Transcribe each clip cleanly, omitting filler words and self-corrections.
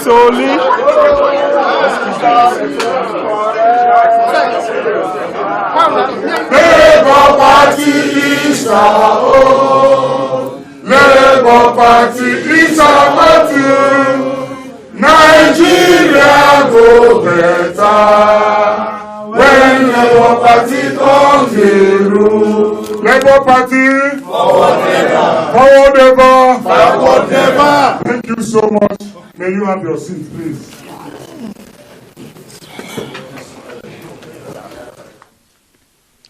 Soli. Labour Party is our own. Labour Party is our party. Nigeria go better when Labour Party comes in rule. Labour Party, forward never. Thank you so much. May you have your seat, please.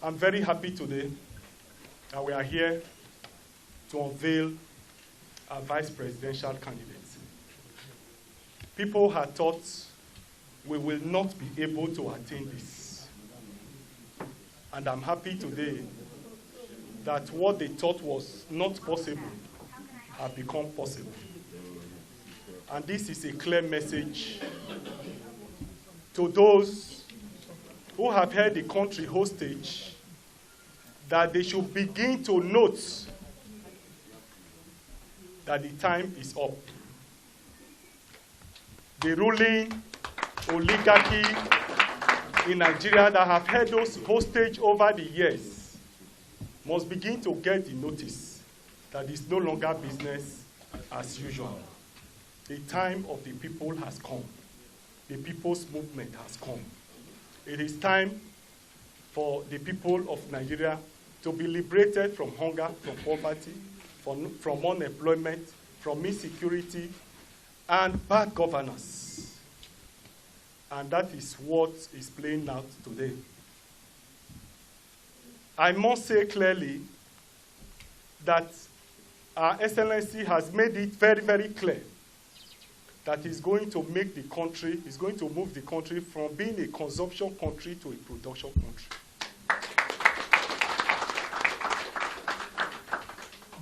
I'm very happy today that we are here to unveil our vice presidential candidates. People had thought we will not be able to attain this. And I'm happy today that what they thought was not possible have become possible. And this is a clear message to those who have held the country hostage, that they should begin to note that the time is up. The ruling oligarchy in Nigeria that have held those hostage over the years must begin to get the notice that it's no longer business as usual. The time of the people has come. The people's movement has come. It is time for the people of Nigeria to be liberated from hunger, from poverty, from unemployment, from insecurity, and bad governance. And that is what is playing out today. I must say clearly that Our Excellency has made it very, very clear that he's going to make the country, he's going to move the country from being a consumption country to a production country.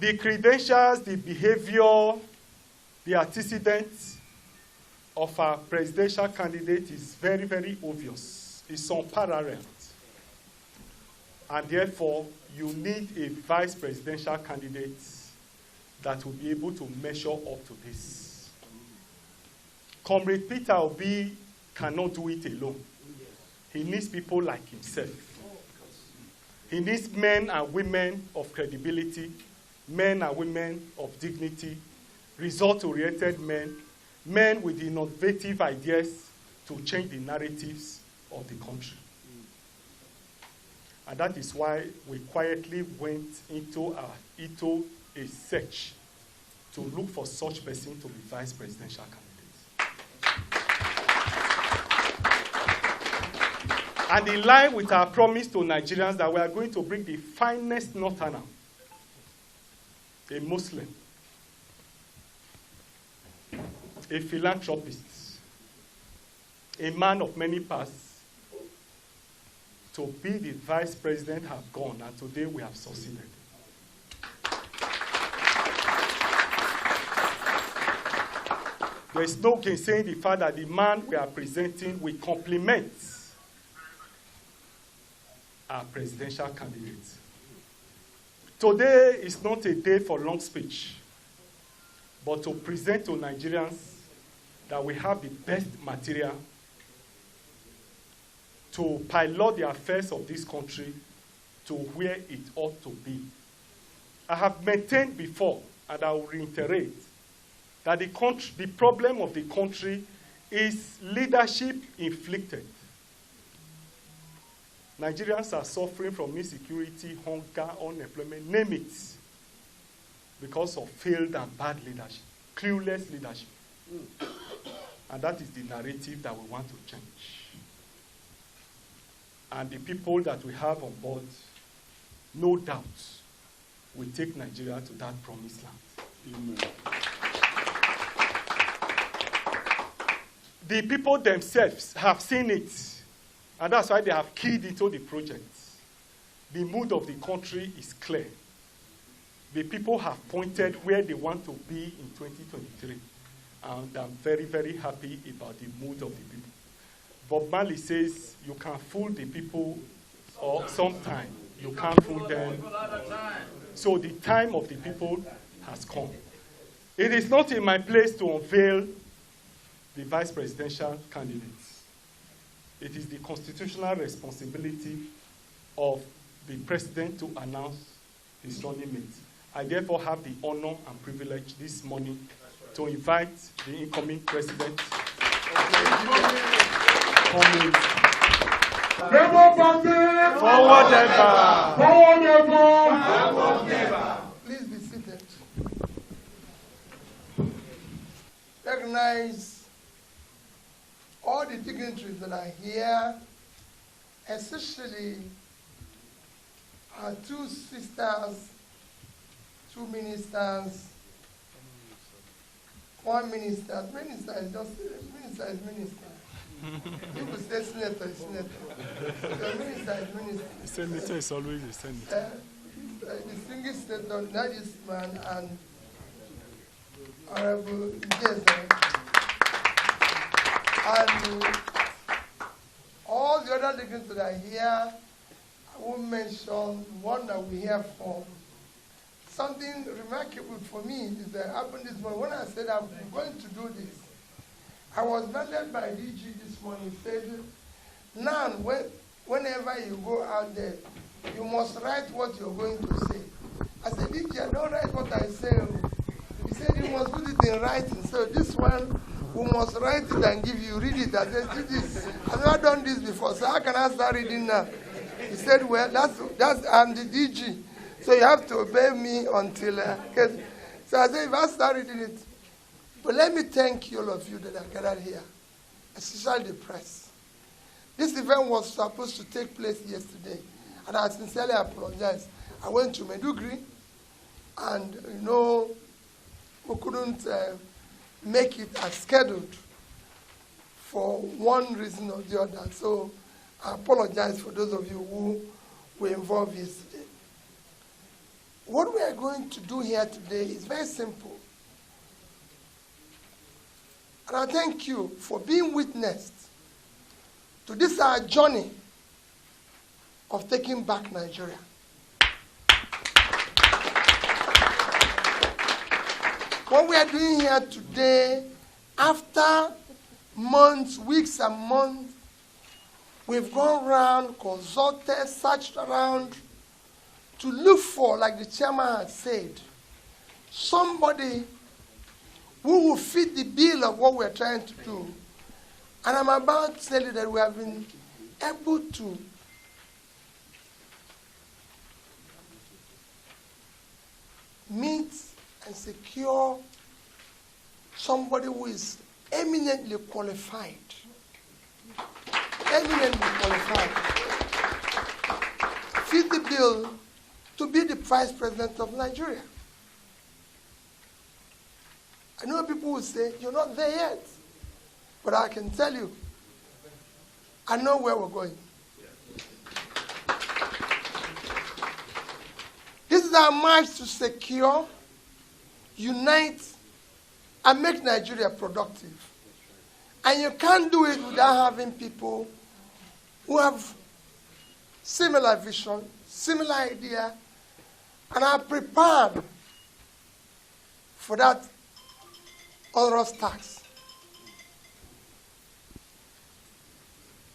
The credentials, the behavior, the antecedents of our presidential candidate is very, very obvious. It's unparalleled. And therefore, you need a vice presidential candidate that will be able to measure up to this. Comrade Peter Obi cannot do it alone. He needs people like himself. He needs men and women of credibility, men and women of dignity, result-oriented men, men with innovative ideas to change the narratives of the country. And that is why we quietly went into a search to look for such person to be vice presidential candidate. And in line with our promise to Nigerians that we are going to bring the finest northerner, a Muslim, a philanthropist, a man of many paths, to be the vice president have gone, and today we have succeeded. There is no gainsaying the fact that the man we are presenting will complement our presidential candidate. Today is not a day for long speech, but to present to Nigerians that we have the best material to pilot the affairs of this country to where it ought to be. I have maintained before, and I will reiterate, that the problem of the country is leadership inflicted. Nigerians are suffering from insecurity, hunger, unemployment, name it, because of failed and bad leadership, clueless leadership. And that is the narrative that we want to change. And the people that we have on board, no doubt, will take Nigeria to that promised land. Amen. The people themselves have seen it, and that's why they have keyed into the project. The mood of the country is clear. The people have pointed where they want to be in 2023, and I'm very, very happy about the mood of the people. Bob Marley says, you can fool the people or sometime, You can't fool them. So the time of the people has come. It is not in my place to unveil the vice presidential candidates. It is the constitutional responsibility of the president to announce his running mate. I therefore have the honor and privilege this morning to invite the incoming president of Nigeria. Labour Party! Forward ever! Forward ever! Forward ever! Please be seated. Recognize all the dignitaries that are here, especially our two sisters, two ministers, one minister. Minister is just minister is minister. You could say senator is senator. The minister is minister. The senator is always a senator. Distinguished senator, that is man and Honorable Jason. And all the other dignitaries that are here, I won't mention one that we hear from. Something remarkable for me is that happened this morning. When I said I'm going to do this, I was vetted by DG this morning. He said, now, whenever you go out there, you must write what you're going to say. I said, DG, I don't write what I say. He said, you must put it in writing. So this one, we must write it and give you, read it. I said, DG, I've never done this before, so how can I start reading now? He said, well, that's I'm the DG. So you have to obey me until, so I said, if I start reading it, but let me thank you, all of you that are gathered here, especially the press. This event was supposed to take place yesterday, and I sincerely apologize. I went to Maiduguri, and we couldn't make it as scheduled for one reason or the other. So I apologize for those of you who were involved yesterday. What we are going to do here today is very simple. And I thank you for being witness to this our journey of taking back Nigeria. What we are doing here today, after months, weeks and months, we've gone around, consulted, searched around, to look for, like the chairman has said, somebody who will fit the bill of what we're trying to do. And I'm about to tell you that we have been able to meet and secure somebody who is eminently qualified. Eminently qualified. Fit the bill to be the vice president of Nigeria. I know people will say, you're not there yet. But I can tell you, I know where we're going. This is our march to secure, unite, and make Nigeria productive. And you can't do it without having people who have similar vision, similar idea, and are prepared for that onerous task.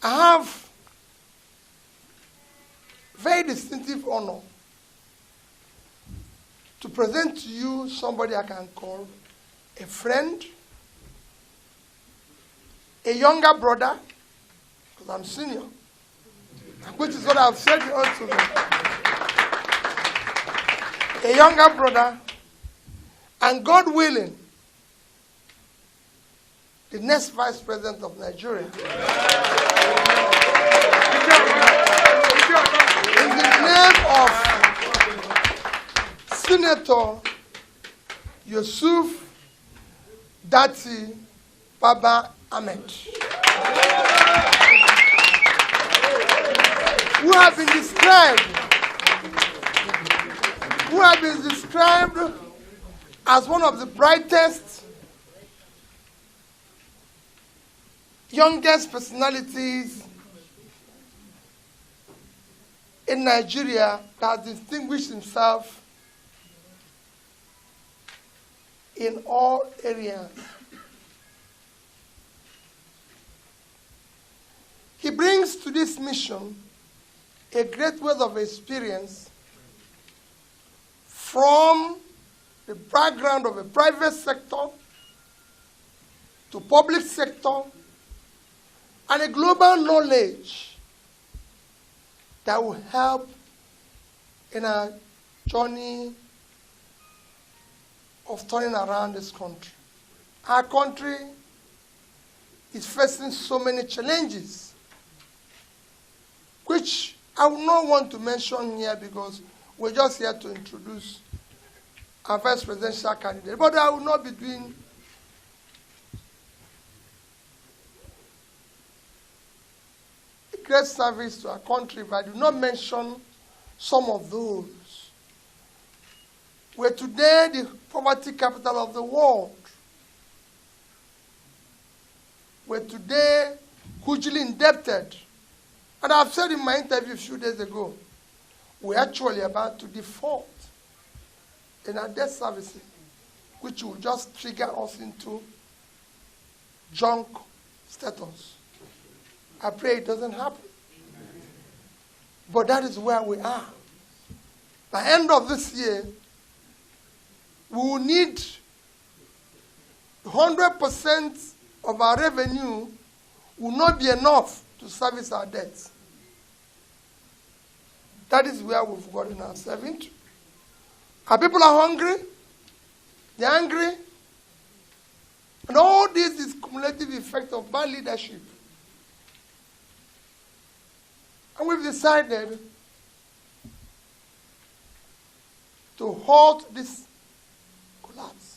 I have very distinctive honor to present to you somebody I can call a friend, a younger brother, because I'm senior, which is what I've said also. A younger brother, and God willing, the next vice president of Nigeria. In the name of Senator Yusuf Datti Baba Ahmed, who have been described as one of the brightest, youngest personalities in Nigeria that has distinguished himself in all areas. He brings to this mission a great wealth of experience from the background of a private sector to public sector and a global knowledge that will help in our journey of turning around this country. Our country is facing so many challenges, which I would not want to mention here because we're just here to introduce our vice presidential candidate. But I will not be doing a great service to our country if I do not mention some of those. We're today the poverty capital of the world. We're today hugely indebted. And I've said in my interview a few days ago, we're actually about to default in our debt servicing, which will just trigger us into junk status. I pray it doesn't happen. But that is where we are. By the end of this year, we will need 100% of our revenue will not be enough to service our debts. That is where we've gotten ourselves into. Our people are hungry. They're angry. And all this is cumulative effect of bad leadership. And we've decided to halt this collapse,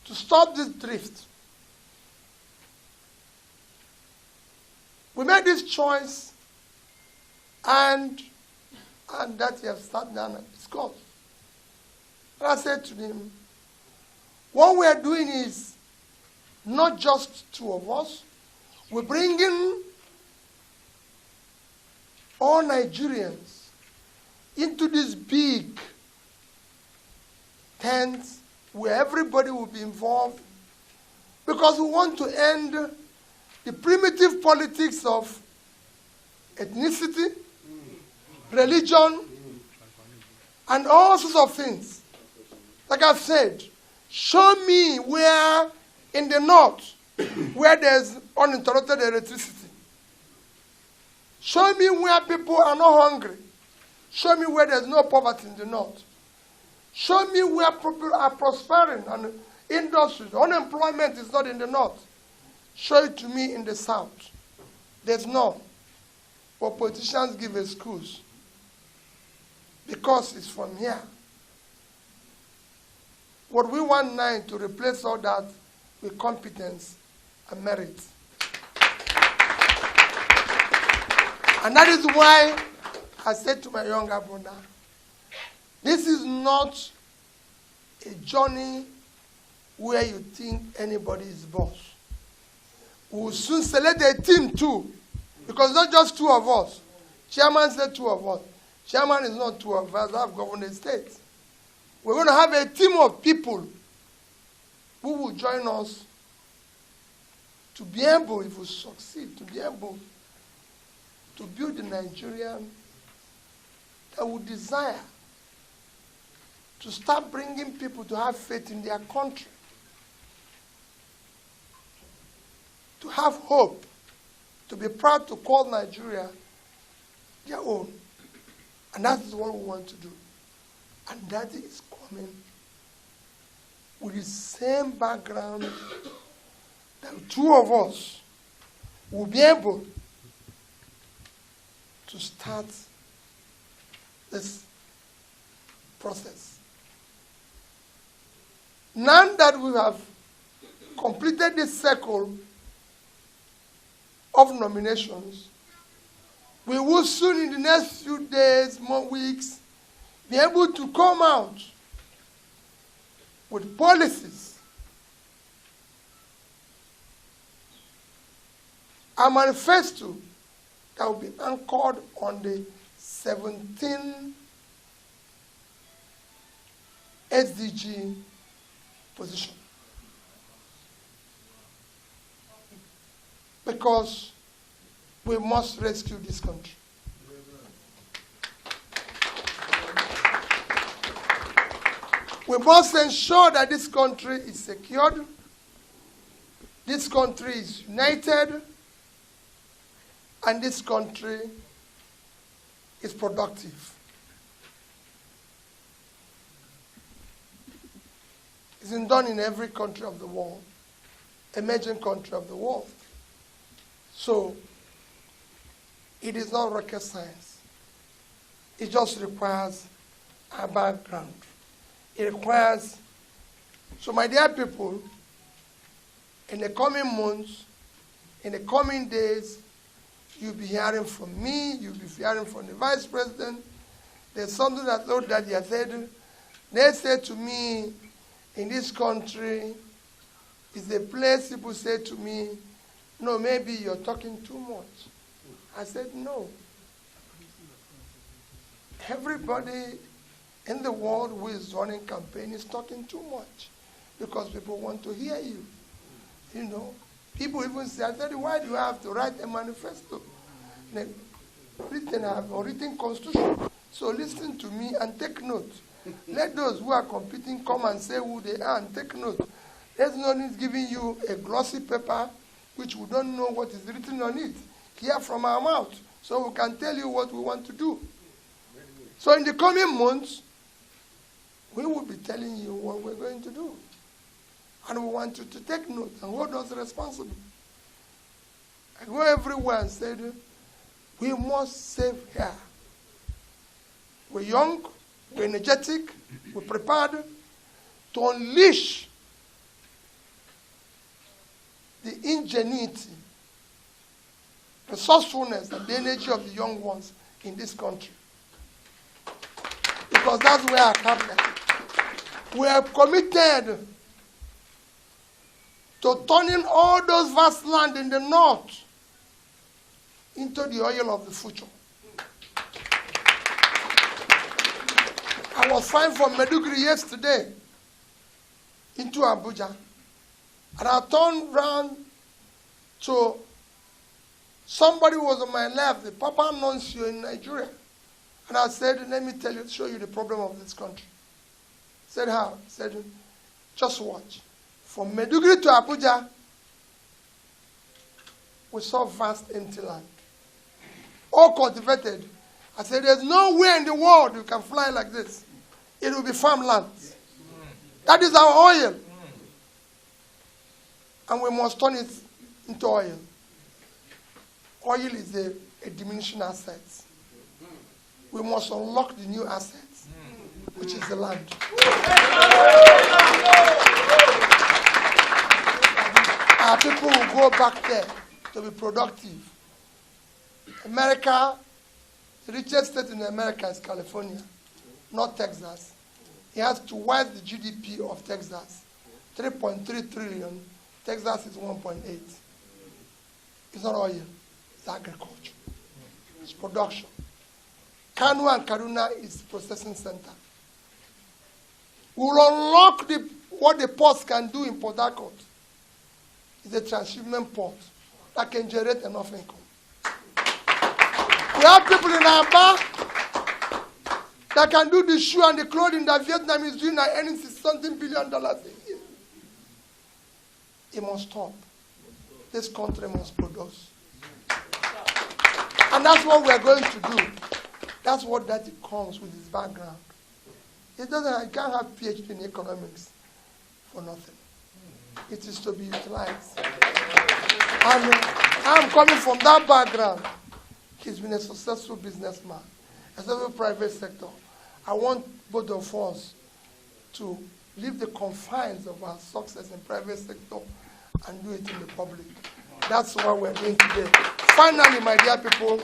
to stop this drift. We made this choice, and that he has sat down and discussed. And I said to him, what we are doing is not just two of us. We're bringing all Nigerians into this big tent where everybody will be involved, because we want to end the primitive politics of ethnicity, religion, and all sorts of things. Like I've said, show me where in the north where there's uninterrupted electricity. Show me where people are not hungry. Show me where there's no poverty in the north. Show me where people are prospering and industries. Unemployment is not in the north. Show it to me in the south. There's none. But politicians give excuse because it's from here. What we want now is to replace all that with competence and merit. And that is why I said to my younger brother, this is not a journey where you think anybody is boss. We will soon select a team too, because not just two of us. Chairman said two of us. Chairman is not two of us. I've governed the state. We're going to have a team of people who will join us to be able, if we succeed, to be able to build a Nigerian that would desire to start bringing people to have faith in their country, to have hope, to be proud to call Nigeria their own. And that is what we want to do. And that is coming with the same background that the two of us will be able to start this process. Now that we have completed this cycle of nominations, we will soon, in the next few days, more weeks, be able to come out with policies, a manifesto that will be anchored on the 17 SDG position. Because we must rescue this country. We must ensure that this country is secured, this country is united, and this country is productive. It's been done in every country of the world, emerging country of the world. So, it is not rocket science. It just requires a background. It requires, so my dear people, in the coming months, in the coming days, you'll be hearing from me, you'll be hearing from the Vice President. There's something that Lord Daddy has said. They said to me, in this country, is a place people say to me, no, maybe you're talking too much. I said, no. Everybody in the world who is running campaign is talking too much because people want to hear you. You know, people even say, I said, why do you have to write a manifesto? I have a written constitution. So listen to me and take note. Let those who are competing come and say who they are and take note. There's no need giving you a glossy paper which we don't know what is written on it. Hear from our mouth so we can tell you what we want to do. So in the coming months, we will be telling you what we're going to do. And we want you to take note and hold us responsible. I go everywhere and said, we must save here. We're young, we're energetic, we're prepared to unleash the ingenuity, resourcefulness, and the energy of the young ones in this country. Because that's where our capital is. We are committed to turning all those vast land in the north into the oil of the future. I was flying from Maiduguri yesterday into Abuja. And I turned round to somebody who was on my left, the Papa Nuncio in Nigeria. And I said, let me tell you, show you the problem of this country. He said, how? He said, just watch. From Maiduguri to Abuja, we saw vast empty land. All cultivated. I said, there's nowhere in the world you can fly like this. It will be farmland. That is our oil. And we must turn it into oil. Oil is a diminishing asset. We must unlock the new assets, which is the land. Our people will go back there to be productive. America, the richest state in America is California, not Texas. It has twice the GDP of Texas, 3.3 trillion. Texas is 1.8. It's not oil, it's agriculture. It's production. Kanu and Kaduna is processing center. We will unlock what the ports can do in Port Harcourt. It's a transshipment port that can generate enough income. We have people in Aba that can do the shoe and the clothing that Vietnam is doing and earning $something billion a year. It must stop. This country must produce. And that's what we're going to do. That's what that comes with his background. It can't have PhD in economics for nothing. It is to be utilized. And I'm coming from that background. He's been a successful businessman, a successful private sector. I want both of us to leave the confines of our success in private sector and do it in the public. That's what we're doing today. Finally, my dear people,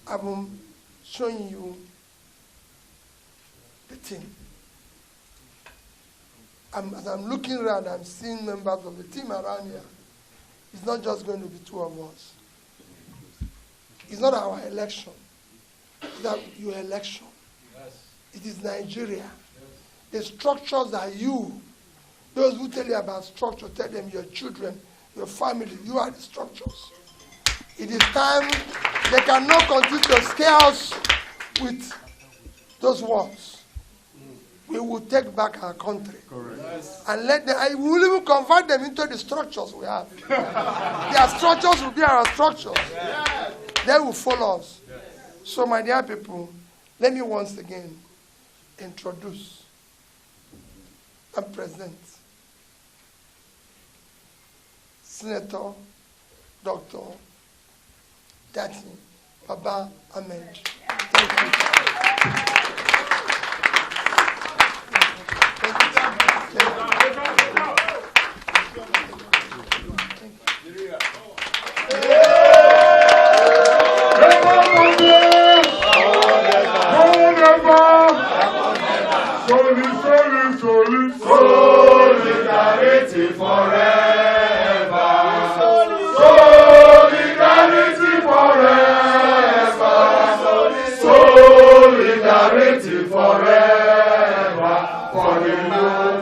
I'm showing you the team. As I'm looking around, I'm seeing members of the team around here. It's not just going to be two of us. It's not our election. that your election. It is Nigeria. The structures are you. Those who tell you about structure, tell them your children, your family, you are the structures. It is time. They cannot continue to scare us with those words. We will take back our country. And let them, we will even convert them into the structures we have. Their structures will be our structures. They will follow us. So, my dear people, let me once again introduce and present Senator Dr. Dati Baba Ahmed. Thank you. Solidarity forever. Solidarity forever. Solidarity forever. For the union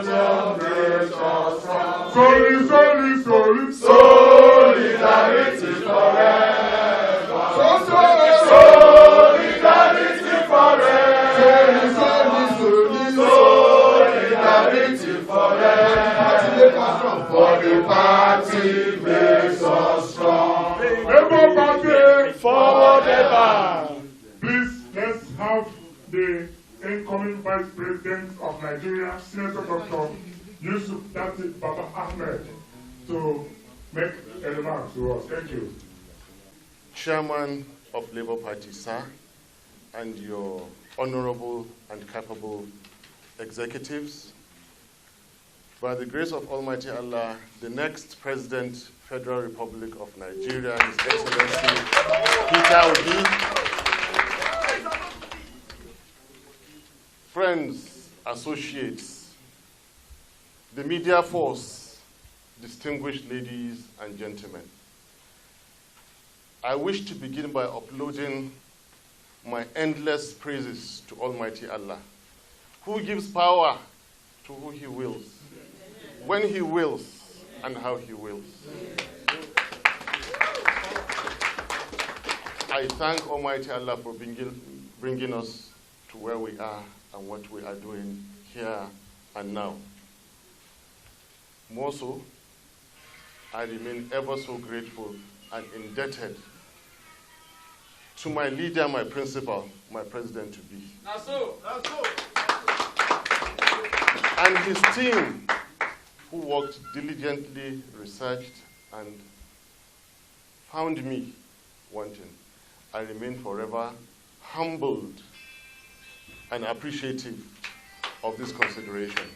nations strong. Solidarity forever. Solidarity forever. For the party makes us strong. Labour Party Forever. Please, let's have the incoming Vice President of Nigeria, Senator Dr. Yusuf Dati Baba Ahmed, to make a remark to us. Thank you. Chairman of Labour Party, sir, and your honorable and capable executives. By the grace of Almighty Allah, the next President, Federal Republic of Nigeria, His Excellency Peter Obi. Friends, associates, the media force, distinguished ladies and gentlemen, I wish to begin by uploading my endless praises to Almighty Allah, who gives power to who He wills, when He wills, and how He wills. I thank Almighty Allah for bringing us to where we are and what we are doing here and now. More so, I remain ever so grateful and indebted to my leader, my principal, my president-to-be. And his team, who worked diligently, researched, and found me wanting. I remain forever humbled and appreciative of this consideration.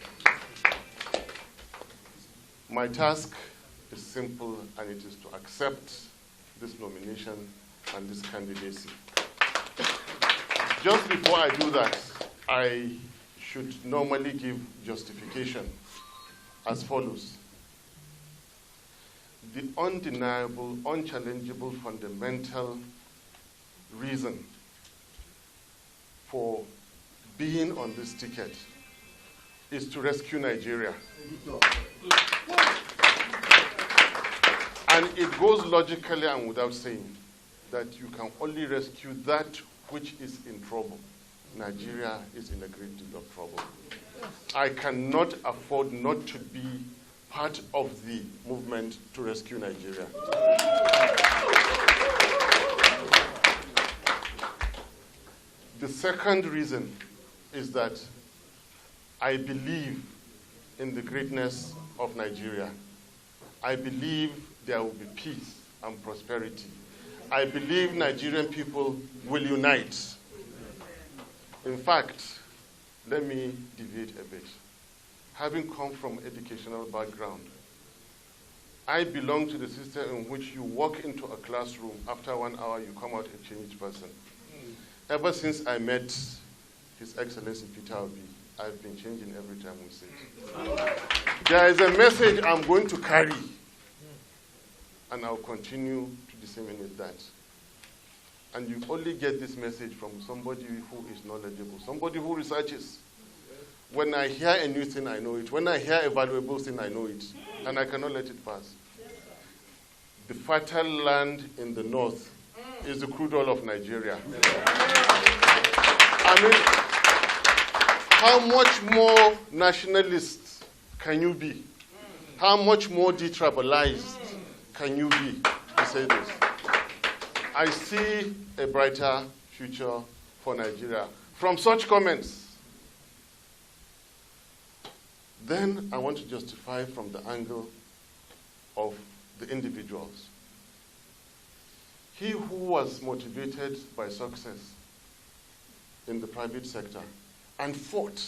My task is simple, and it is to accept this nomination and this candidacy. Just before I do that, I should normally give justification as follows. The undeniable, unchallengeable, fundamental reason for being on this ticket is to rescue Nigeria. And it goes logically and without saying that you can only rescue that which is in trouble. Nigeria is in a great deal of trouble. I cannot afford not to be part of the movement to rescue Nigeria. The second reason is that I believe in the greatness of Nigeria. I believe there will be peace and prosperity. I believe Nigerian people will unite. In fact, let me deviate a bit. Having come from educational background, I belong to the system in which you walk into a classroom, after 1 hour you come out a changed person. Ever since I met His Excellency Peter Obi, I've been changing every time we sit. There is a message I'm going to carry, and I'll continue to disseminate that. And you only get this message from somebody who is knowledgeable, somebody who researches. When I hear a new thing, I know it. When I hear a valuable thing, I know it. And I cannot let it pass. The fertile land in the north is the crude oil of Nigeria. I mean, how much more nationalist can you be? How much more detribalized can you be to say this? I see a brighter future for Nigeria from such comments. Then I want to justify from the angle of the individuals. He who was motivated by success in the private sector and fought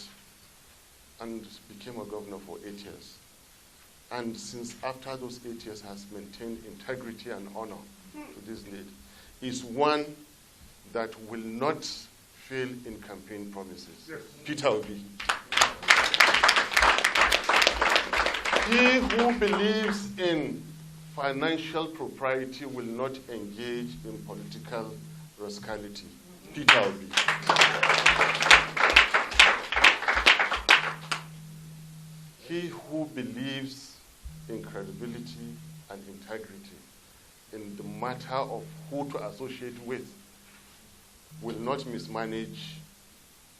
and became a governor for 8 years. And since after those 8 years has maintained integrity and honor to this date, is one that will not fail in campaign promises. Yes. Peter Obi. He who believes in financial propriety will not engage in political rascality. Peter Obi. He who believes in credibility and integrity in the matter of who to associate with will not mismanage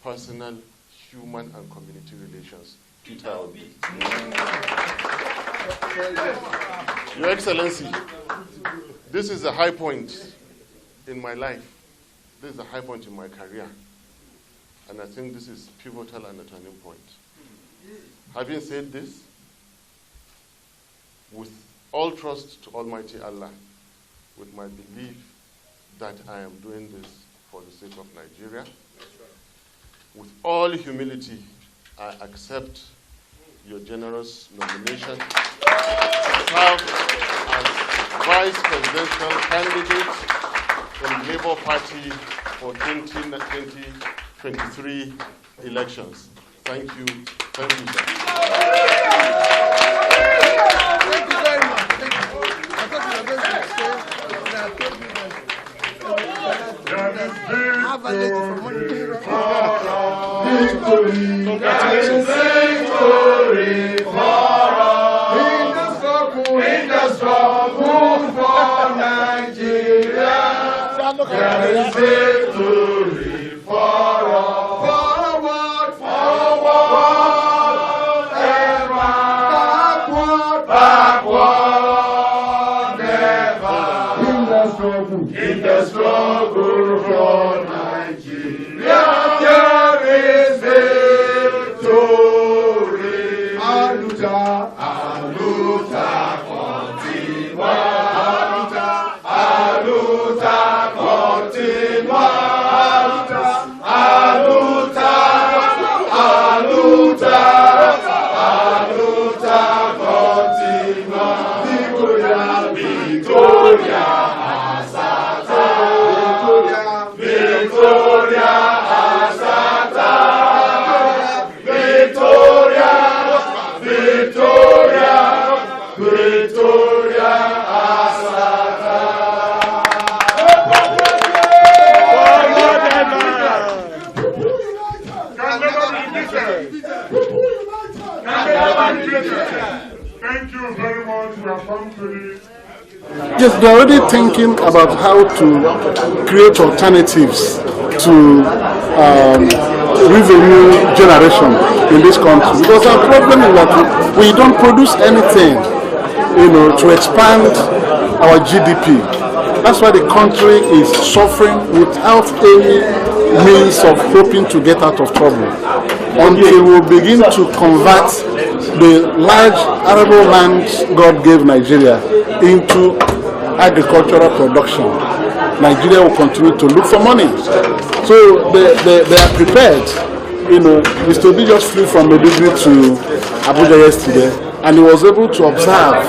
personal, human, and community relations. Peter Obi. Your Excellency, this is a high point in my life. This is a high point in my career. And I think this is pivotal and a turning point. Having said this, with all trust to Almighty Allah, with my belief that I am doing this for the sake of Nigeria, with all humility, I accept your generous nomination to serve as Vice Presidential candidate in Labour Party for 2023 elections. Thank you. Thank you, sir. Thank you very much. Thank you. I thought you were going to say that I told you that have a lady for money. Victory for us. In the struggle for Nigeria. There is victory for us. Forward, forward, ever. Backward, never. In the struggle for Nigeria, there is victory. Aluta, aluta, continua. Aluta, continua. Aluta, aluta, aluta, continua. Victoria, Victoria, Asata. Victoria, Asata. Victoria, Victoria, Victoria, Asata. Thank you very much. We have come to the Yes, they're already thinking about how to create alternatives to revenue generation in this country. Because our problem is that we don't produce anything, to expand our GDP. That's why the country is suffering without any means of hoping to get out of trouble. Until we begin to convert the large arable lands God gave Nigeria into agricultural production, Nigeria will continue to look for money. So they are prepared. Mr. Obi just flew from Maiduguri to Abuja yesterday, and he was able to observe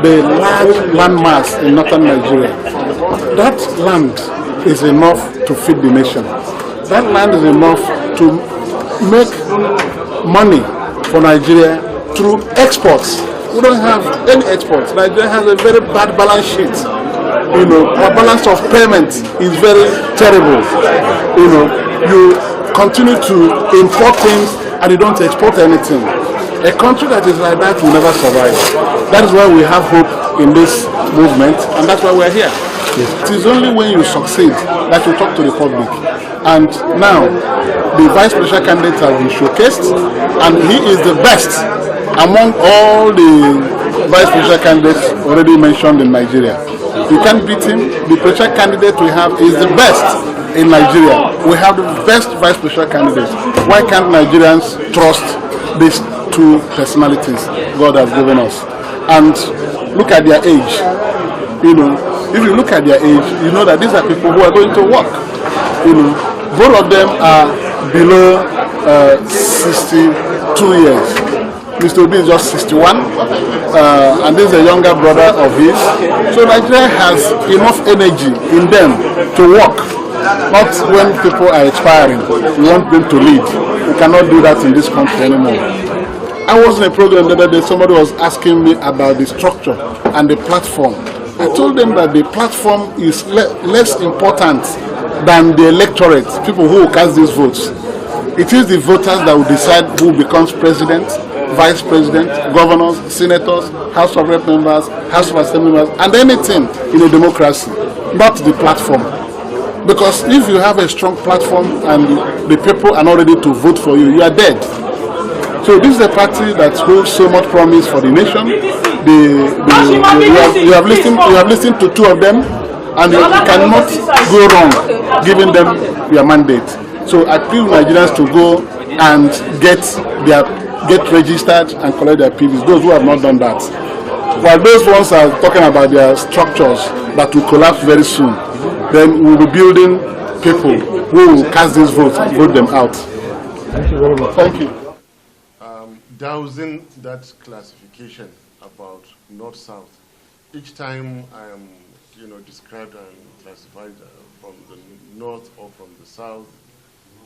the large landmass in northern Nigeria. That land is enough to feed the nation. That land is enough to make money for Nigeria through exports. We don't have any exports. Nigeria has a very bad balance sheet. our balance of payment is very terrible. You continue to import things and you don't export anything. A country that is like that will never survive. That is why we have hope in this movement, and that's why we're here. Yes. It is only when you succeed that you talk to the public. And now, the vice presidential candidate has been showcased, and he is the best among all the vice presidential candidates already mentioned in Nigeria. You can't beat him. The presidential candidate we have is the best in Nigeria. We have the best vice presidential candidates. Why can't Nigerians trust these two personalities God has given us? And look at their age. If you look at their age, you know that these are people who are going to work. Both of them are below 62 years. Mr. Obi is just 61, and this is a younger brother of his. So Nigeria has enough energy in them to work. Not when people are expiring, we want them to lead. We cannot do that in this country anymore. I was in a program the other day, somebody was asking me about the structure and the platform. I told them that the platform is less important than the electorate, people who will cast these votes. It is the voters that will decide who becomes president, vice president, governors, senators, House of Rep members, House of Assembly members, and anything in a democracy, not the platform. Because if you have a strong platform and the people are not ready to vote for you, you are dead. So this is a party that holds so much promise for the nation. You have listened to two of them, and you cannot go wrong giving them your mandate. So I appeal Nigerians to go and get registered and collect their PVs, those who have not done that. While those ones are talking about their structures that will collapse very soon, then we will be building people who will cast these votes and vote them out. Thank you very much. Thank you. Dowsing that classification about north-south, each time I am described and classified from the north or from the south,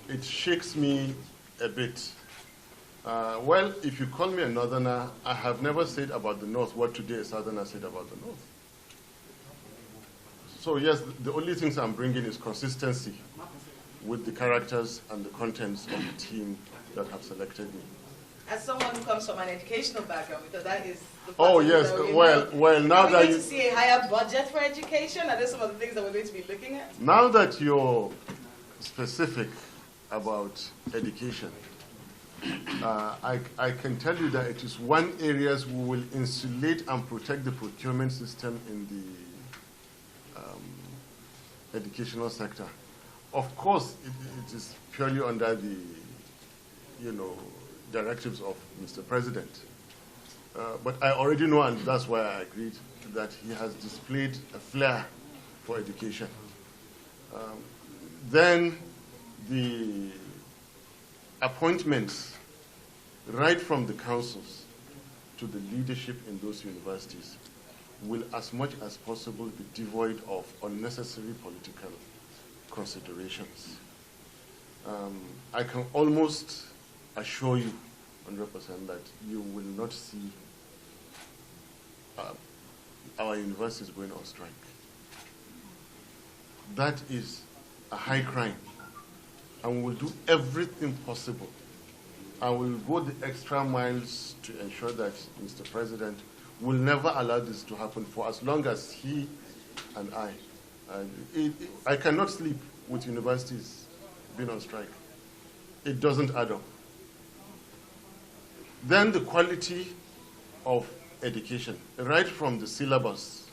it shakes me a bit. Well, if you call me a northerner, I have never said about the north what today a southerner said about the north. So yes, the only things I'm bringing is consistency with the characters and the contents of the team that have selected me. As someone who comes from an educational background, because that is the oh yes, well now that you to see a higher budget for education, are those some of the things that we're going to be looking at? Now that you're specific about education, I can tell you that it is one area we will insulate and protect the procurement system in the educational sector. Of course, it is purely under the directives of Mr. President. But I already know, and that's why I agreed, that he has displayed a flair for education. Then the appointments, right from the councils to the leadership in those universities, will as much as possible be devoid of unnecessary political considerations. I can almost assure you 100% that you will not see our universities going on strike. That is a high crime, and we will do everything possible, and we will go the extra miles to ensure that Mr. President will never allow this to happen for as long as he and I cannot sleep with universities being on strike. It doesn't add up. Then the quality of education, right from the syllabus.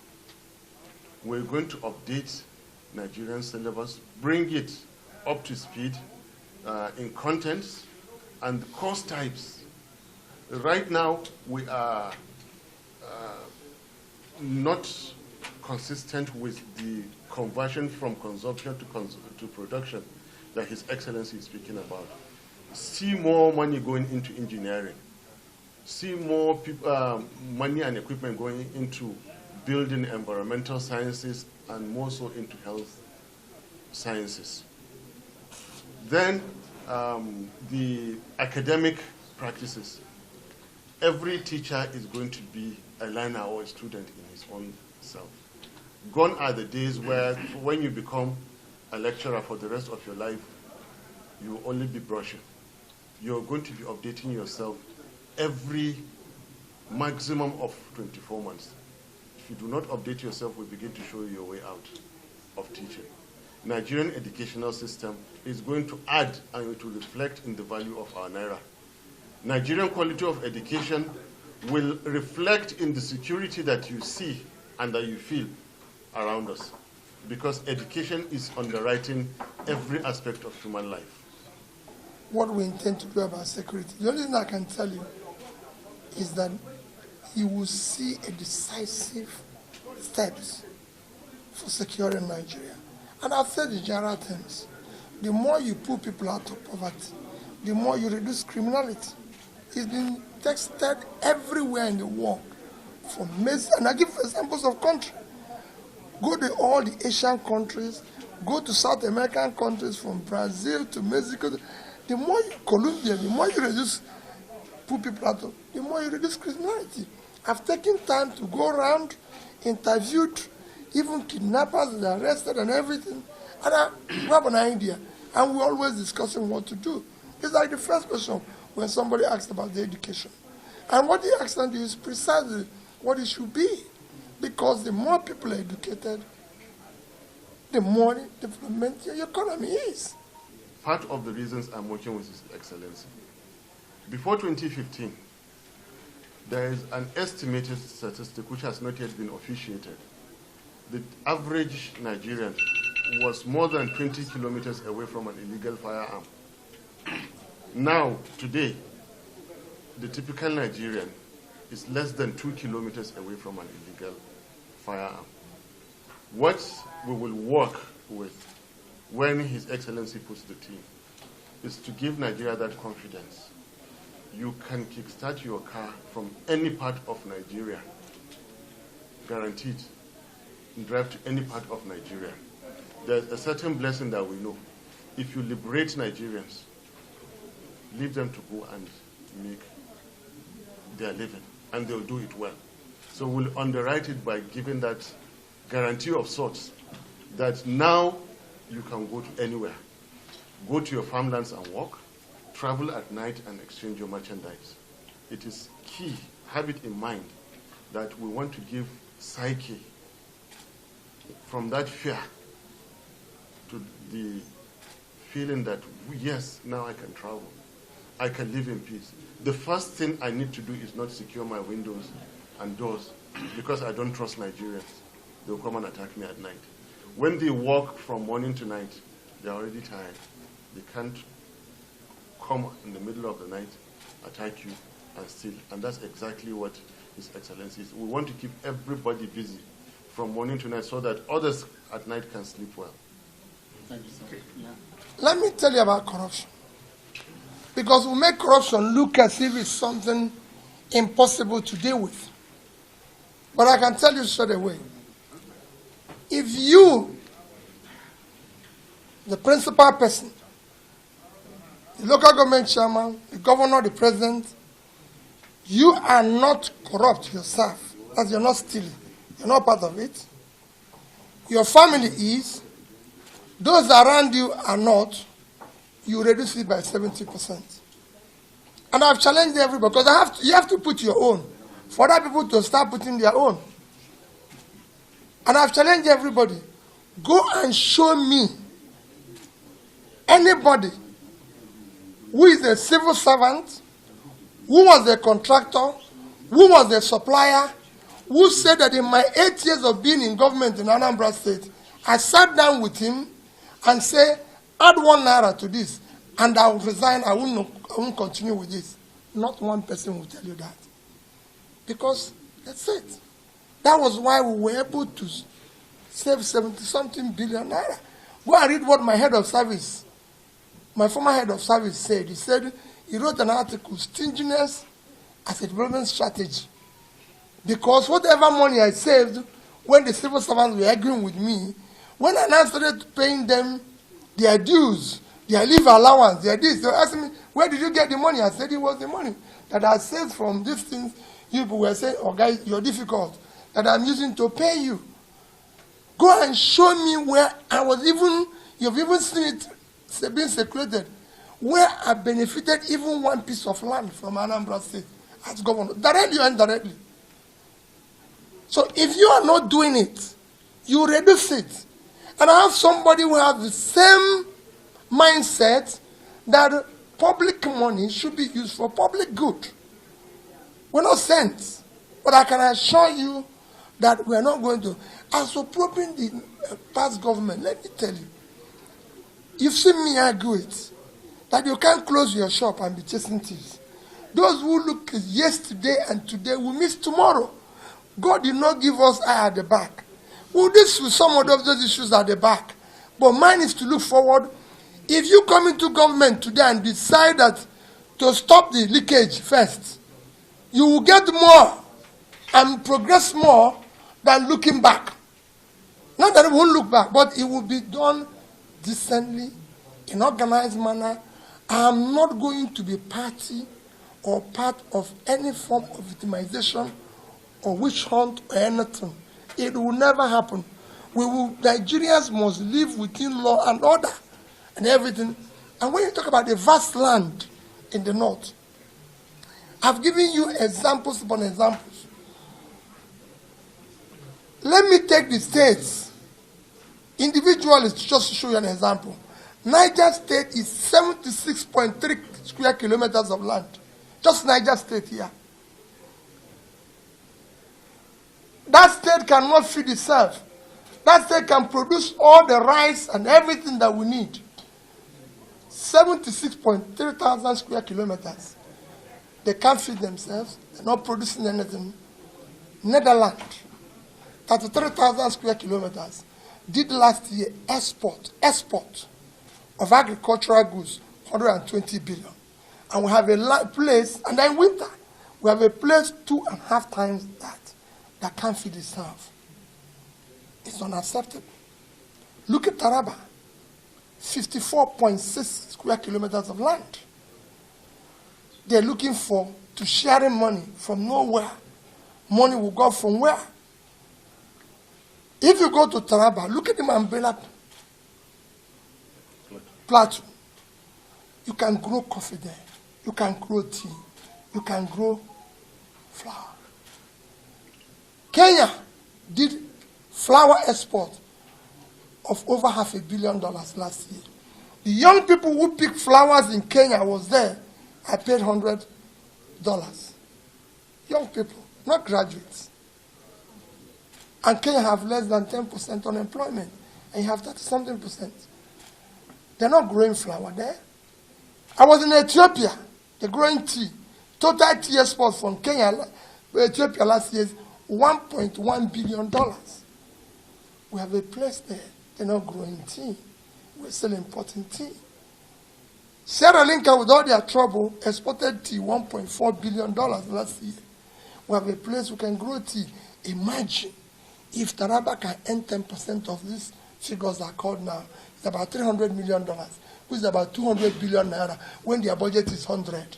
We're going to update Nigerian syllabus, bring it up to speed in contents and course types. Right now, we are not consistent with the conversion from consumption to production that His Excellency is speaking about. See more money going into engineering. See more money and equipment going into building environmental sciences and more so into health sciences. Then the academic practices. Every teacher is going to be a learner or a student in his own self. Gone are the days where when you become a lecturer for the rest of your life, you will only be brushing. You're going to be updating yourself every maximum of 24 months. If you do not update yourself, we begin to show you your way out of teaching. Nigerian educational system is going to add and it will reflect in the value of our naira. Nigerian quality of education will reflect in the security that you see and that you feel around us, because education is underwriting every aspect of human life. What we intend to do about security, the only thing I can tell you is that you will see a decisive steps for securing Nigeria. And I've said in general terms, the more you put people out of poverty, the more you reduce criminality. It's been tested everywhere in the world. And I give examples of countries. Go to all the Asian countries, go to South American countries, from Brazil to Mexico. The more you, Colombia, the more you reduce, put people out of, the more you reduce criminality. I've taken time to go around, interviewed even kidnappers that are arrested and everything. And I have an idea, and we're always discussing what to do. It's like the first question when somebody asks about the education. And what the accent is precisely what it should be. Because the more people are educated, the more development your economy is. Part of the reasons I'm working with His Excellency. Before 2015, there is an estimated statistic which has not yet been officiated. The average Nigerian was more than 20 kilometers away from an illegal firearm. Now, today, the typical Nigerian is less than 2 kilometers away from an illegal firearm. What we will work with when His Excellency puts the team is to give Nigeria that confidence. You can kickstart your car from any part of Nigeria, guaranteed, and drive to any part of Nigeria. There's a certain blessing that we know. If you liberate Nigerians, leave them to go and make their living, and they'll do it well. So we'll underwrite it by giving that guarantee of sorts that now you can go to anywhere. Go to your farmlands and walk, travel at night and exchange your merchandise. It is key, have it in mind, that we want to give psyche from that fear to the feeling that, yes, now I can travel. I can live in peace. The first thing I need to do is not secure my windows and doors because I don't trust Nigerians. They'll come and attack me at night. When they walk from morning to night, they're already tired. They can't come in the middle of the night, attack you, and steal. And that's exactly what His Excellency is. We want to keep everybody busy from morning to night so that others at night can sleep well. Thank you, sir. Yeah. Let me tell you about corruption. Because we make corruption look as if it's something impossible to deal with. But I can tell you straight away, if you, the principal person, the local government chairman, the governor, the president, you are not corrupt yourself, as you're not stealing, you're not part of it, your family is, those around you are not, you reduce it by 70%. And I've challenged everybody, because you have to put your own, for other people to start putting their own. And I've challenged everybody, go and show me anybody who is a civil servant, who was a contractor, who was a supplier, who said that in my 8 years of being in government in Anambra State, I sat down with him and said, add 1 naira to this, and I will resign, I won't continue with this. Not one person will tell you that. Because that's it. That was why we were able to save 70-something billion naira. Go and read what my head of service, my former head of service said. He said, he wrote an article, Stinginess as a Development Strategy. Because whatever money I saved when the civil servants were arguing with me, when I now started paying them their dues, their leave allowance, their this, they were asking me, where did you get the money? I said it was the money that I saved from these things. You people were saying, oh guys, you're difficult, that I'm using to pay you. Go and show me where I was even, you've even seen it being circulated, where I benefited even one piece of land from Anambra State as governor, directly or indirectly. So if you are not doing it, you reduce it. And I have somebody who has the same mindset that public money should be used for public good. We're not saints, but I can assure you that we are not going to. As for probing the past government, let me tell you, you've seen me argue it, that you can't close your shop and be chasing thieves. Those who look yesterday and today will miss tomorrow. God did not give us eye at the back. We'll deal with some of those issues at the back. But mine is to look forward. If you come into government today and decide that to stop the leakage first, you will get more and progress more than looking back. Not that it won't look back, but it will be done decently, in organized manner. I am not going to be party or part of any form of victimization or witch hunt or anything. It will never happen. Nigerians must live within law and order and everything. And when you talk about the vast land in the north, I've given you examples upon examples. Let me take the states individually just to show you an example. Niger State is 76.3 square kilometers of land. Just Niger State here. That state cannot feed itself. That state can produce all the rice and everything that we need. 76.3 thousand square kilometers. They can't feed themselves. They're not producing anything. Netherlands, 33,000 square kilometers, did last year export of agricultural goods, 120 billion. And we have a place, and then winter, we have a place 2.5 times that can't feed itself. It's unacceptable. Look at Taraba, 54.6 square kilometers of land. They're looking to sharing money from nowhere. Money will go from where? If you go to Taraba, look at the Mambela Plateau. You can grow coffee there. You can grow tea. You can grow flour. Kenya did flour export of over $500 million last year. The young people who picked flowers in Kenya was there. I paid $100. Young people, not graduates. And Kenya have less than 10% unemployment. And you have 30-something%. They're not growing flour there. I was in Ethiopia. They're growing tea. Total tea export from Kenya, Ethiopia last year is $1.1 billion. We have a place there. They're not growing tea. We're still importing tea. Sierra Leone, with all their trouble, exported tea $1.4 billion last year. We have a place we can grow tea. Imagine if Taraba can earn 10% of these figures are called now. It's about $300 million, which is about 200 billion naira. When their budget is 100,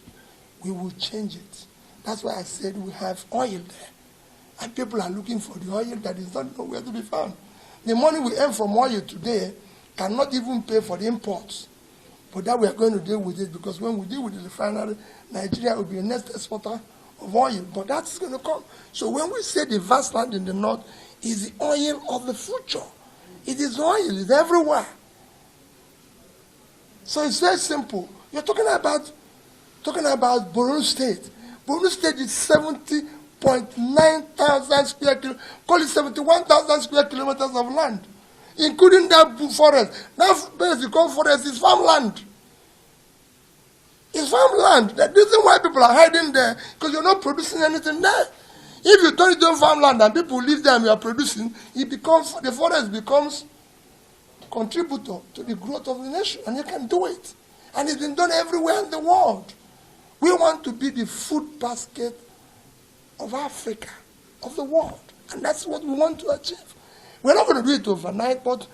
we will change it. That's why I said we have oil there. And people are looking for the oil that is not nowhere to be found. The money we earn from oil today cannot even pay for the imports. But that we are going to deal with it, because when we deal with the refinery, Nigeria will be the next exporter of oil. But that's going to come. So when we say the vast land in the north is the oil of the future, it is oil, it's everywhere. So it's very simple. You're talking about Borno State. Borno State is 70.9 thousand square kilometers, call it 71,000 square kilometers of land, including that forest. That place you call forest is farmland. It's farmland. The reason why people are hiding there, because you're not producing anything there. If you turn it into farmland and people live there and you are producing, the forest becomes contributor to the growth of the nation, and you can do it. And it's been done everywhere in the world. We want to be the food basket of Africa, of the world. And that's what we want to achieve. We're not going to do it overnight, but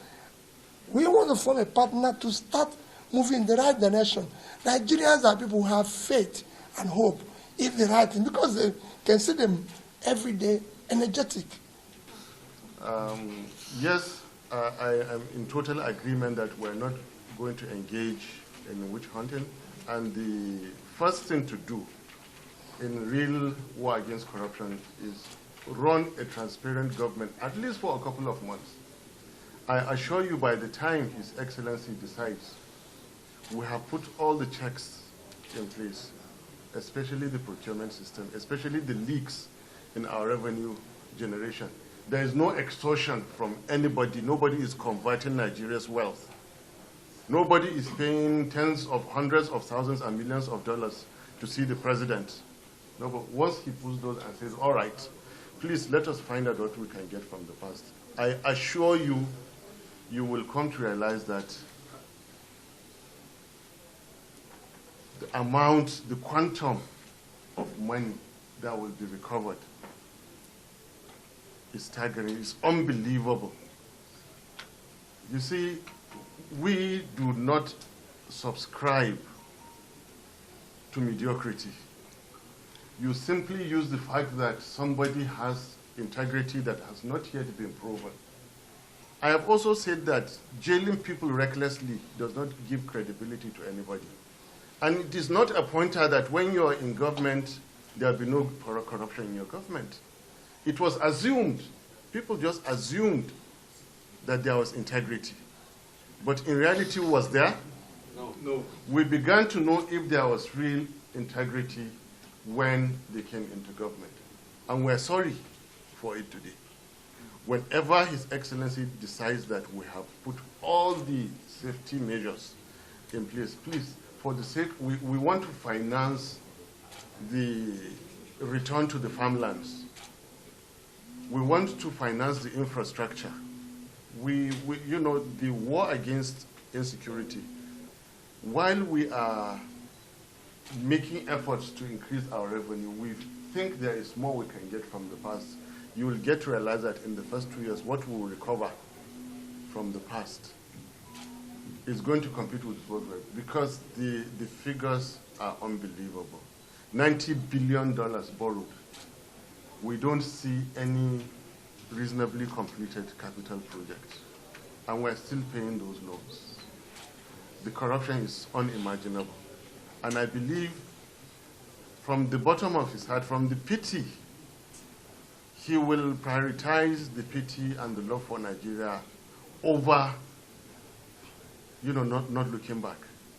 we want to form a partner to start moving in the right direction. Nigerians are people who have faith and hope in the right thing, because they can see them every day energetic. Yes, I am in total agreement that we're not going to engage in witch hunting. And the first thing to do in real war against corruption is run a transparent government, at least for a couple of months. I assure you, by the time His Excellency decides, we have put all the checks in place, especially the procurement system, especially the leaks in our revenue generation. There is no extortion from anybody. Nobody is converting Nigeria's wealth. Nobody is paying tens of hundreds of thousands and millions of dollars to see the president. No, but once he pulls those and says, all right, please let us find out what we can get from the past, I assure you, you will come to realize that the amount, the quantum of money that will be recovered is staggering, it's unbelievable. You see, we do not subscribe to mediocrity. You simply use the fact that somebody has integrity that has not yet been proven. I have also said that jailing people recklessly does not give credibility to anybody. And it is not a pointer that when you're in government, there will be no corruption in your government. It was assumed, people just assumed that there was integrity. But in reality, was there? No. We began to know if there was real integrity when they came into government. And we're sorry for it today. Whenever His Excellency decides that we have put all the safety measures in place, please, for the sake, we want to finance the return to the farmlands. We want to finance the infrastructure. You know, the war against insecurity, while we are making efforts to increase our revenue, we think there is more we can get from the past. You will get to realize that in the first 2 years, what we will recover from the past is going to compete with what we're, because the figures are unbelievable. $90 billion borrowed. We don't see any reasonably completed capital projects, and we're still paying those loans. The corruption is unimaginable. And I believe from the bottom of his heart, from the pity, he will prioritize the pity and the love for Nigeria over, you know, not looking back.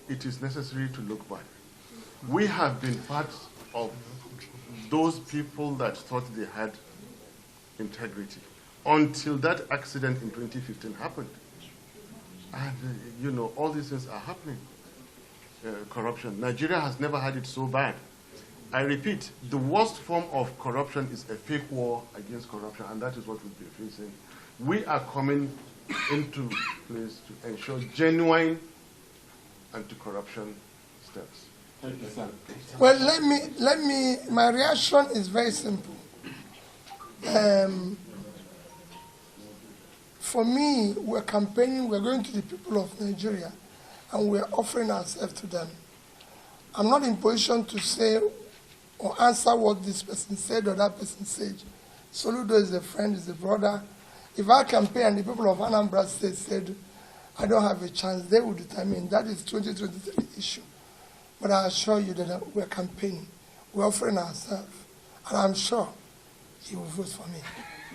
It is necessary to look back. We have been part of those people that thought they had integrity until that accident in 2015 happened. And, you know, all these things are happening. Corruption. Nigeria has never had it so bad. I repeat, the worst form of corruption is a fake war against corruption, and that is what we'll be facing. We are coming into place to ensure genuine anti-corruption steps. Thank you, sir. Well, let me, my reaction is very simple. For me, we're campaigning, we're going to the people of Nigeria, and we're offering ourselves to them. I'm not in position to say or answer what this person said or that person said. Soludo is a friend, is a brother. If I campaign and the people of Anambra State said, I don't have a chance, they will determine. That is 2023 issue. But I assure you that we're campaigning. We're offering ourselves. And I'm sure he will vote for me.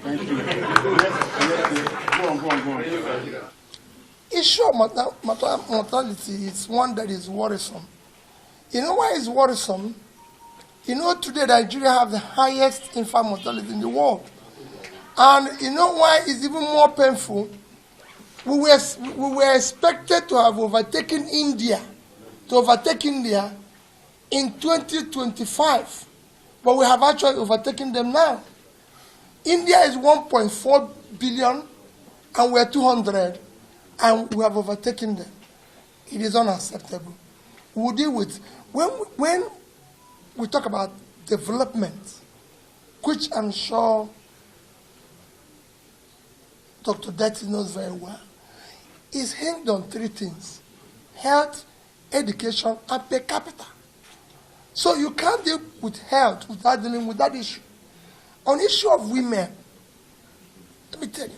Thank you. Yes. Go on. Issue of mortality is one that is worrisome. You know why it's worrisome? You know today Nigeria have the highest infant mortality in the world. And you know why it's even more painful? We were expected to have overtaken India, in 2025. But we have actually overtaken them now. India is 1.4 billion and we're 200. And we have overtaken them. It is unacceptable. We'll deal with, when we talk about development, which I'm sure Dr. Deti knows very well, is hinged on three things: health, education, and per capita. So you can't deal with health without dealing with that issue. On issue of women, Let me tell you.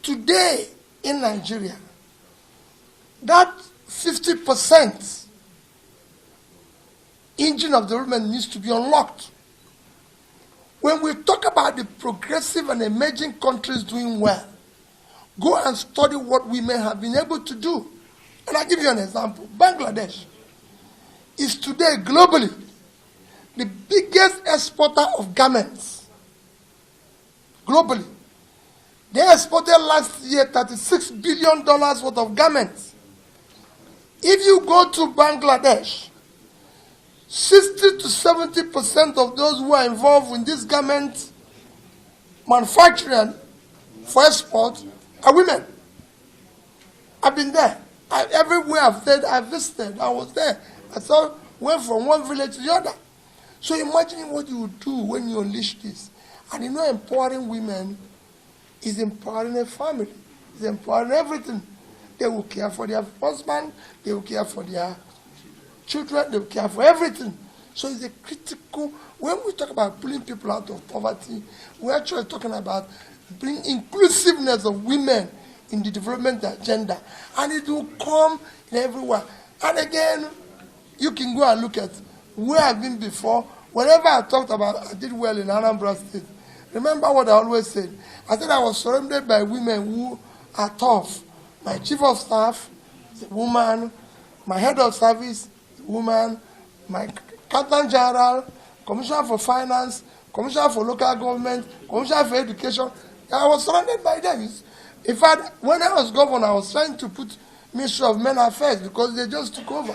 Today in Nigeria, that 50% engine of development needs to be unlocked. When we talk about the progressive and emerging countries doing well, go and study what women have been able to do. And I'll give you an example. Bangladesh is today globally the biggest exporter of garments. Globally. They exported last year $36 billion worth of garments. If you go to Bangladesh, 60 to 70% of those who are involved in this garment manufacturing for export are women. I've been there. Everywhere I've visited, I was there. Went from one village to the other. So imagine what you would do when you unleash this. And you know, empowering women is empowering a family. It's empowering everything. They will care for their husband. They will care for their children. They will care for everything. So it's a critical, when we talk about pulling people out of poverty, we're actually talking about bringing inclusiveness of women in the development agenda. And it will come in everywhere. And again, you can go and look at where I've been before. Whenever I talked about I did well in Anambra State, remember what I always said. I said I was surrounded by women who are tough. My chief of staff is a woman. My head of service is a woman. My accountant general, commissioner for finance, commissioner for local government, commissioner for education. I was surrounded by them. In fact, when I was governor, I was trying to put Ministry of Men Affairs because they just took over.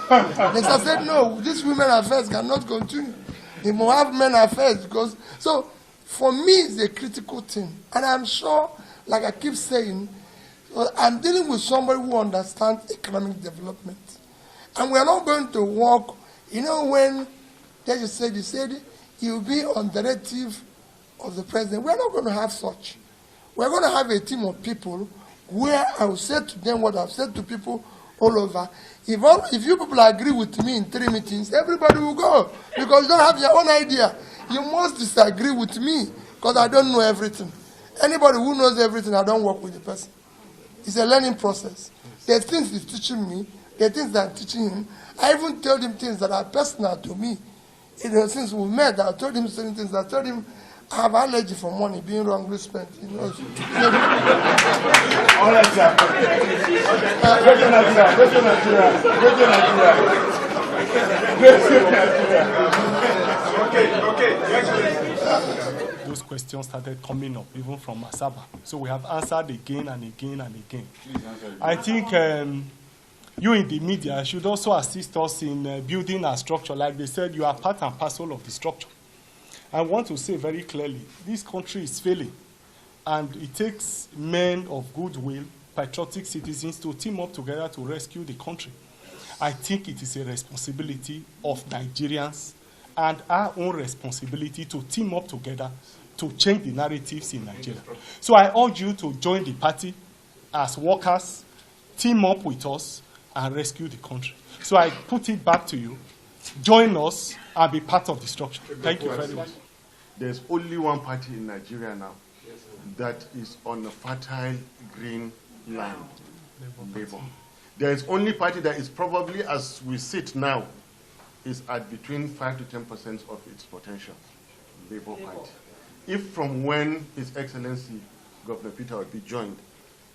They said, no, this women affairs cannot continue. They must have men affairs because, so for me, it's a critical thing. And I'm sure, like I keep saying, I'm dealing with somebody who understands economic development. And we're not going to work, you know, when they said you'll be on the directive of the president. We're not going to have such. We're going to have a team of people where I will say to them what I've said to people all over. If you people agree with me in 3 meetings, everybody will go because you don't have your own idea. You must disagree with me because I don't know everything. Anybody who knows everything, I don't work with the person. It's a learning process. There are things he's teaching me. There are things that I'm teaching him. I even told him things that are personal to me. Since we met, I told him certain things. I told him I have allergy for money being wrongly spent. You know. All right, sir. Okay. Those questions started coming up, even from Masaba. So we have answered again and again and again. I think you in the media should also assist us in building our structure. Like they said, you are part and parcel of the structure. I want to say very clearly, this country is failing, and it takes men of goodwill, patriotic citizens to team up together to rescue the country. I think it is a responsibility of Nigerians and our own responsibility to team up together to change the narratives in Nigeria. So I urge you to join the party as workers, team up with us, and rescue the country. So I put it back to you. Join us and be part of the structure. Thank you very much. There's only one party in Nigeria now that is on a fertile green land, Labour. There is only party that is probably, as we sit now, is at between 5 to 10% of its potential, Labour Party. If from when His Excellency Governor Peter Obi joined,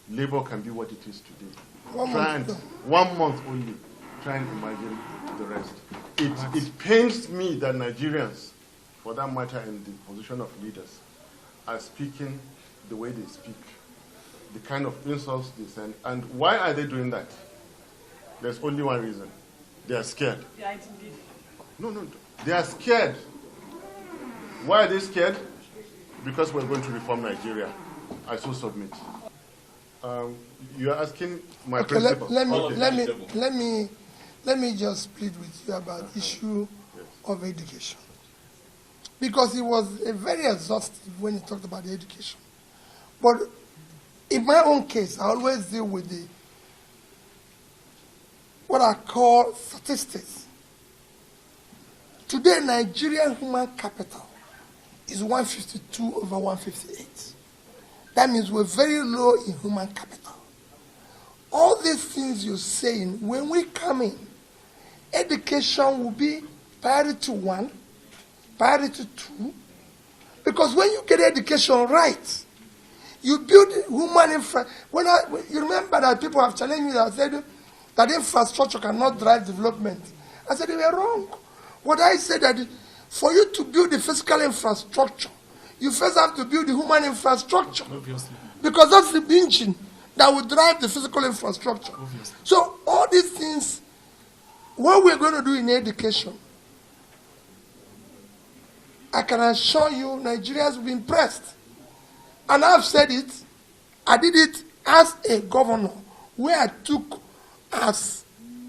Labour can be what it is today. 1 month only. Try and imagine the rest. It pains me that Nigerians, for that matter in the position of leaders, are speaking the way they speak, the kind of insults they send. And why are they doing that? There's only one reason. They are scared. No. They are scared. Why are they scared? Because we're going to reform Nigeria. I so submit. You are asking my principal. Let me just plead with you about the issue of education. Because it was very exhaustive when he talked about the education. But in my own case, I always deal with what I call statistics. Today, Nigerian human capital is 152 over 158. That means we're very low in human capital. All these things you're saying, when we come in, education will be priority 1, priority 2, because when you get education right, you build human infrastructure. You remember that people have challenged me that said that infrastructure cannot drive development. I said they were wrong. What I said that for you to build the physical infrastructure, you first have to build the human infrastructure. Obviously. Because that's the engine that will drive the physical infrastructure. Obviously. So all these things, what we're going to do in education, I can assure you Nigerians will be impressed. And I've said it, I did it as a governor, where I took as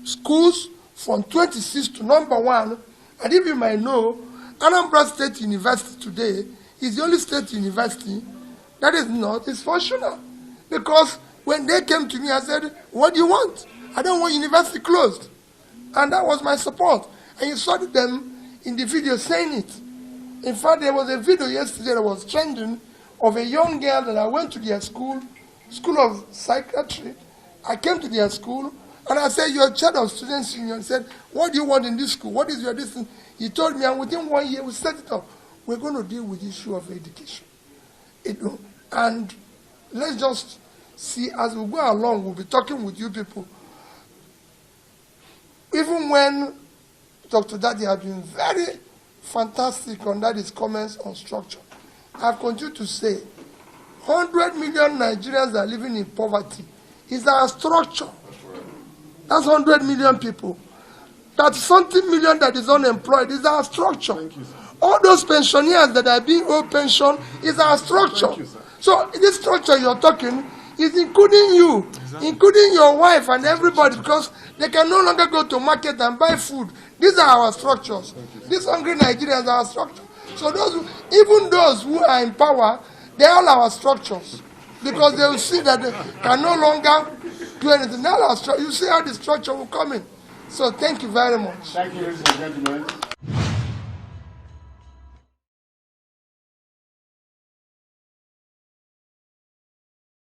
schools from 26 to number 1, and if you might know, Anambra State University today is the only state university that is not functional. Because when they came to me, I said, what do you want? I don't want university closed. And that was my support. And you saw them in the video saying it. In fact, there was a video yesterday that was trending of a young girl that I went to their school of psychiatry. I came to their school, and I said, you're a child of students union. He said, what do you want in this school? What is your distance? He told me, and within 1 year, we set it up. We're going to deal with the issue of education. And let's just see, as we go along, we'll be talking with you people. Even when Dr. Daddy has been very fantastic on that, his comments on structure, I've continued to say 100 million Nigerians are living in poverty. Is our structure. That's 100 million people. That's something million that is unemployed. Is our structure. Thank you, sir. All those pensioners that are being owed pension is our structure. Thank you, sir. So this structure you're talking is including you, Exactly. including your wife and everybody, because they can no longer go to market and buy food. These are our structures. These hungry Nigerians are our structure. So even those who are in power, they're all our structures. Because they will see that they can no longer do anything. Now you see how the structure will come in. So thank you very much. Thank you, ladies and gentlemen.